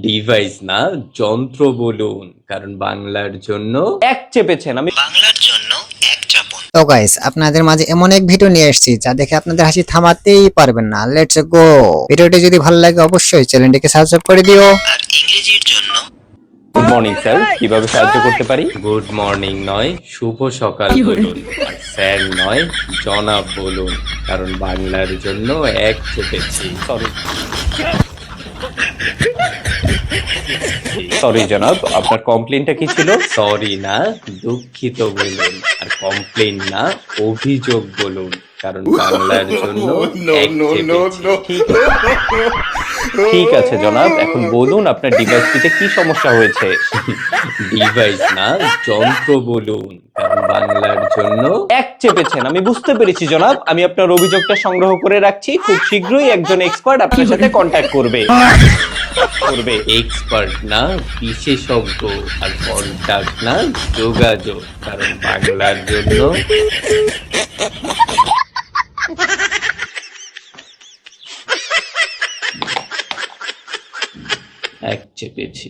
Device না, যন্ত্র বলুন, কারণ বাংলার জন্য এক চেপেছেন। আমি বাংলার জন্য এক চাপুন। তো গাইস, আপনাদের মাঝে এমন এক ভিডিও নিয়ে এসেছি যা দেখে আপনাদের হাসি থামাতেই পারবেন না। Let's go. ভিডিওটি যদি ভালো লাগে অবশ্যই চ্যানেলটিকে সাবস্ক্রাইব করে দিও। আর ইংরেজির জন্য গুড মর্নিং স্যার, কিভাবে সাহায্য করতে পারি? গুড মর্নিং নয়, শুভ সকাল বলুন। আর স্যার নয়, জনাব বলুন, কারণ বাংলার জন্য এক চেপেছি। সরি জনাব, আপনার কমপ্লেনটা কি ছিল? সরি না, দুঃখিত বলুন। আর কমপ্লেন না, অভিযোগ বলুন, কারণ বাংলার জন্য এক চেপেছি। ঠিক আছে জনাব, এখন বলুন আপনার ডিভাইসটিতে কি সমস্যা হয়েছে। ডিভাইস না, যন্ত্র বলুন, কারণ বাংলার জন্য এক চেপেছেন। আমি বুঝতে পেরেছি জনাব, আমি আপনার অভিযোগটা সংগ্রহ করে রাখছি। খুব শীঘ্রই একজন এক্সপার্ট আপনার সাথে কন্ট্যাক্ট করবে। এক্সপার্ট না, বিশেষজ্ঞ। আর কন্টাক্ট না, যোগাযোগ, কারণ বাংলার জন্য এক চেপেছি।